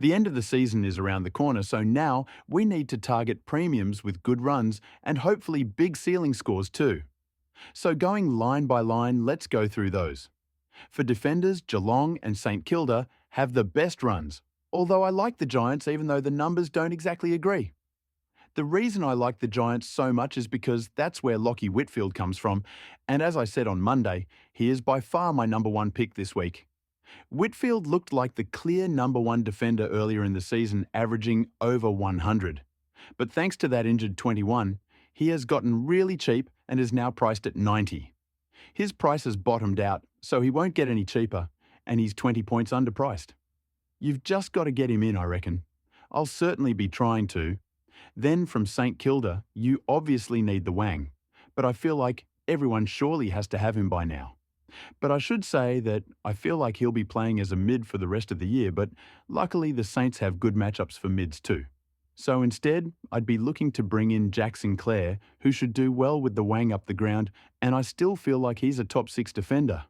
The end of the season is around the corner, so now we need to target premiums with good runs and hopefully big ceiling scores too. So going line by line, let's go through those. For defenders, Geelong and St Kilda have the best runs, although I like the Giants even though the numbers don't exactly agree. The reason I like the Giants so much is because that's where Lachie Whitfield comes from, and as I said on Monday, he is by far my number one pick this week. Whitfield looked like the clear number one defender earlier in the season, averaging over 100. But thanks to that injured 21, he has gotten really cheap and is now priced at 90. His price has bottomed out, so he won't get any cheaper, and he's 20 points underpriced. You've just got to get him in, I reckon. I'll certainly be trying to. Then from St Kilda, you obviously need the Wang, but I feel like everyone surely has to have him by now. But I should say that I feel like he'll be playing as a mid for the rest of the year, but luckily the Saints have good matchups for mids too. So instead, I'd be looking to bring in Jack Sinclair, who should do well with the Wang up the ground, and I still feel like he's a top 6 defender.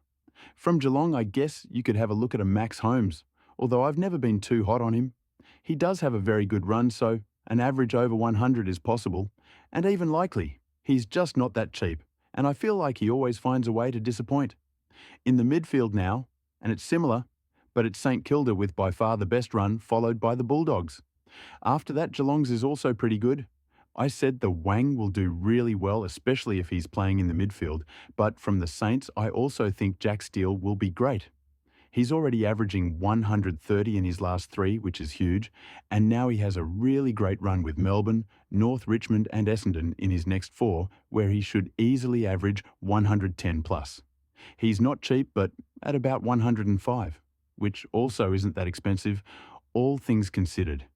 From Geelong, I guess you could have a look at a Max Holmes, although I've never been too hot on him. He does have a very good run, so an average over 100 is possible, and even likely. He's just not that cheap, and I feel like he always finds a way to disappoint. In the midfield now, and it's similar, but it's St Kilda with by far the best run, followed by the Bulldogs. After that, Geelong's is also pretty good. I said the Wang will do really well, especially if he's playing in the midfield, but from the Saints, I also think Jack Steele will be great. He's already averaging 130 in his last 3, which is huge, and now he has a really great run with Melbourne, North Richmond and Essendon in his next 4, where he should easily average 110 plus. He's not cheap, but at about 105, which also isn't that expensive, all things considered.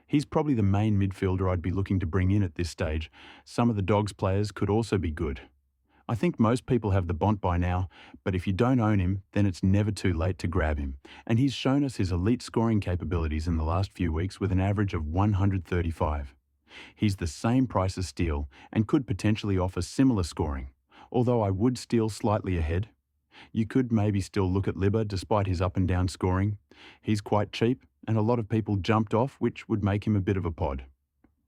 He's probably the main midfielder I'd be looking to bring in at this stage. Some of the Dogs players could also be good. I think most people have the Bont by now, but if you don't own him, then it's never too late to grab him. And he's shown us his elite scoring capabilities in the last few weeks with an average of 135. He's the same price as Steele and could potentially offer similar scoring, although I would Steele slightly ahead. You could maybe still look at Libba despite his up and down scoring. He's quite cheap, and a lot of people jumped off, which would make him a bit of a pod.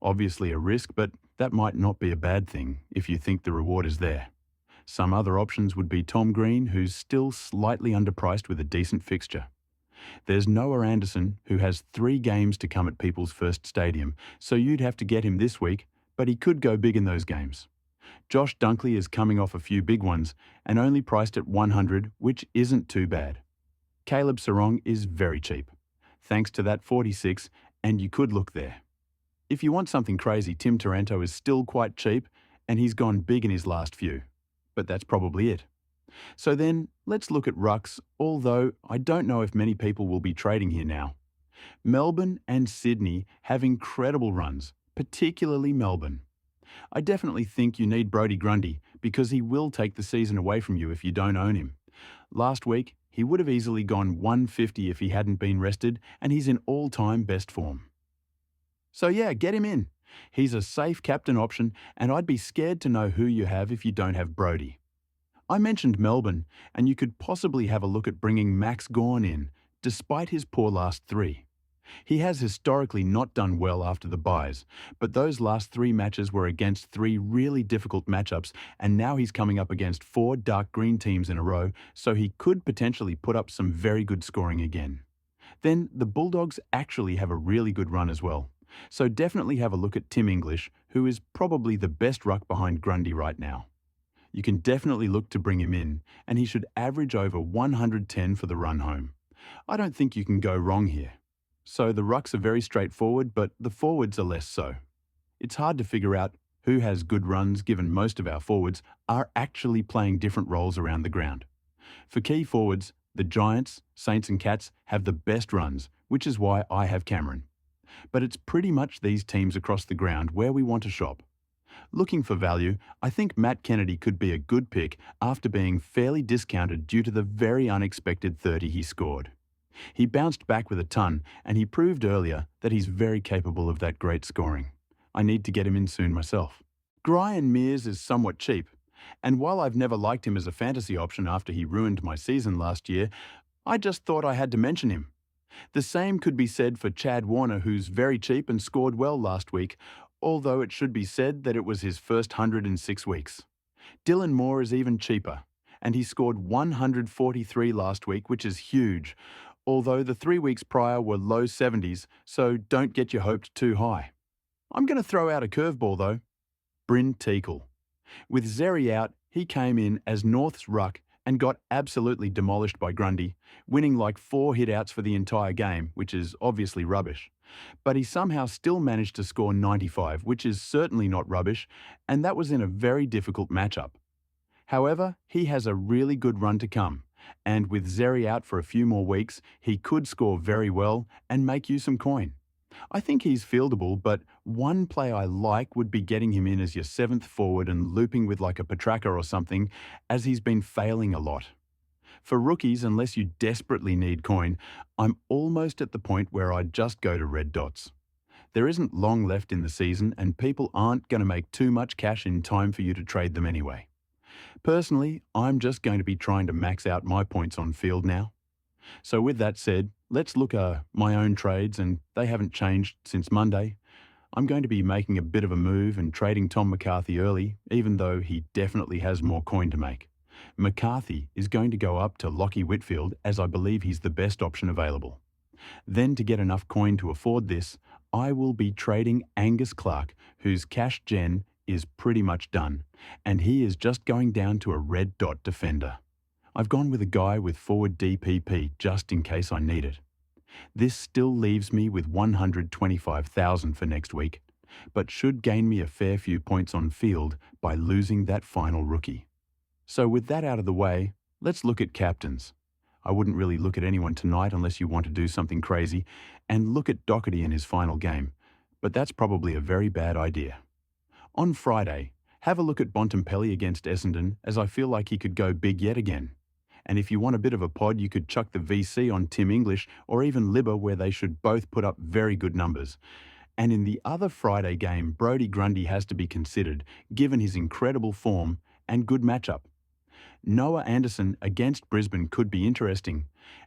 Obviously a risk, but that might not be a bad thing if you think the reward is there. Some other options would be Tom Green, who's still slightly underpriced with a decent fixture. There's Noah Anderson, who has 3 games to come at People's First Stadium, so you'd have to get him this week, but he could go big in those games. Josh Dunkley is coming off a few big ones and only priced at 100, which isn't too bad. Caleb Sarong is very cheap, thanks to that 46, and you could look there. If you want something crazy, Tim Taranto is still quite cheap, and he's gone big in his last few. But that's probably it. So then, let's look at rucks, although I don't know if many people will be trading here now. Melbourne and Sydney have incredible runs, particularly Melbourne. I definitely think you need Brodie Grundy because he will take the season away from you if you don't own him. Last week, he would have easily gone 150 if he hadn't been rested, and he's in all-time best form. So yeah, get him in. He's a safe captain option, and I'd be scared to know who you have if you don't have Brodie. I mentioned Melbourne, and you could possibly have a look at bringing Max Gawn in, despite his poor last 3. He has historically not done well after the byes, but those last 3 matches were against 3 really difficult matchups, and now he's coming up against 4 dark green teams in a row, so he could potentially put up some very good scoring again. Then the Bulldogs actually have a really good run as well. So definitely have a look at Tim English, who is probably the best ruck behind Grundy right now. You can definitely look to bring him in, and he should average over 110 for the run home. I don't think you can go wrong here. So the rucks are very straightforward, but the forwards are less so. It's hard to figure out who has good runs given most of our forwards are actually playing different roles around the ground. For key forwards, the Giants, Saints and Cats have the best runs, which is why I have Cameron. But it's pretty much these teams across the ground where we want to shop. Looking for value, I think Matt Kennedy could be a good pick after being fairly discounted due to the very unexpected 30 he scored. He bounced back with a ton, and he proved earlier that he's very capable of that great scoring. I need to get him in soon myself. Brian Mears is somewhat cheap, and while I've never liked him as a fantasy option after he ruined my season last year, I just thought I had to mention him. The same could be said for Chad Warner, who's very cheap and scored well last week, although it should be said that it was his first 100 in 6 weeks. Dylan Moore is even cheaper, and he scored 143 last week, which is huge, although the 3 weeks prior were low 70s, so don't get your hopes too high. I'm going to throw out a curveball though. Bryn Teakle. With Zeri out, he came in as North's ruck and got absolutely demolished by Grundy, winning like 4 hit-outs for the entire game, which is obviously rubbish. But he somehow still managed to score 95, which is certainly not rubbish, and that was in a very difficult matchup. However, he has a really good run to come, and with Zeri out for a few more weeks, he could score very well and make you some coin. I think he's fieldable, but one play I like would be getting him in as your 7th forward and looping with like a Petraka or something, as he's been failing a lot. For rookies, unless you desperately need coin, I'm almost at the point where I'd just go to red dots. There isn't long left in the season and people aren't going to make too much cash in time for you to trade them anyway. Personally, I'm just going to be trying to max out my points on field now. So with that said, let's look at my own trades, and they haven't changed since Monday. I'm going to be making a bit of a move and trading Tom McCarthy early, even though he definitely has more coin to make. McCarthy is going to go up to Lachie Whitfield, as I believe he's the best option available. Then to get enough coin to afford this, I will be trading Angus Clark, whose cash gen is pretty much done, and he is just going down to a red dot defender. I've gone with a guy with forward DPP just in case I need it. This still leaves me with 125,000 for next week, but should gain me a fair few points on field by losing that final rookie. So with that out of the way, let's look at captains. I wouldn't really look at anyone tonight unless you want to do something crazy, and look at Doherty in his final game, but that's probably a very bad idea. On Friday, have a look at Bontempelli against Essendon, as I feel like he could go big yet again. And if you want a bit of a pod, you could chuck the VC on Tim English or even Libba, where they should both put up very good numbers. And in the other Friday game, Brodie Grundy has to be considered, given his incredible form and good matchup. Noah Anderson against Brisbane could be interesting,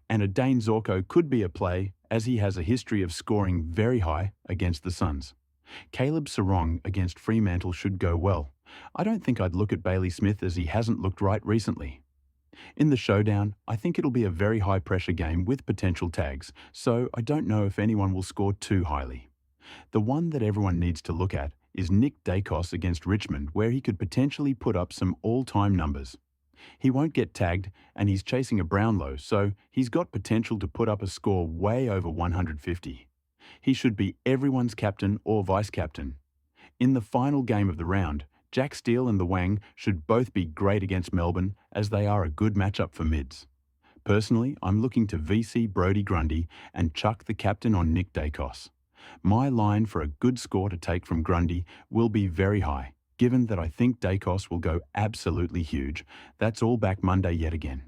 and a Dane Zorko could be a play, as he has a history of scoring very high against the Suns. Caleb Sarong against Fremantle should go well. I don't think I'd look at Bailey Smith, as he hasn't looked right recently. In the showdown, I think it'll be a very high-pressure game with potential tags, so I don't know if anyone will score too highly. The one that everyone needs to look at is Nick Dacos against Richmond, where he could potentially put up some all-time numbers. He won't get tagged, and he's chasing a Brownlow, so he's got potential to put up a score way over 150. He should be everyone's captain or vice-captain. In the final game of the round, Jack Steele and the Wang should both be great against Melbourne, as they are a good matchup for mids. Personally, I'm looking to VC Brodie Grundy and chuck the captain on Nick Dacos. My line for a good score to take from Grundy will be very high, given that I think Dacos will go absolutely huge. That's all back Monday yet again.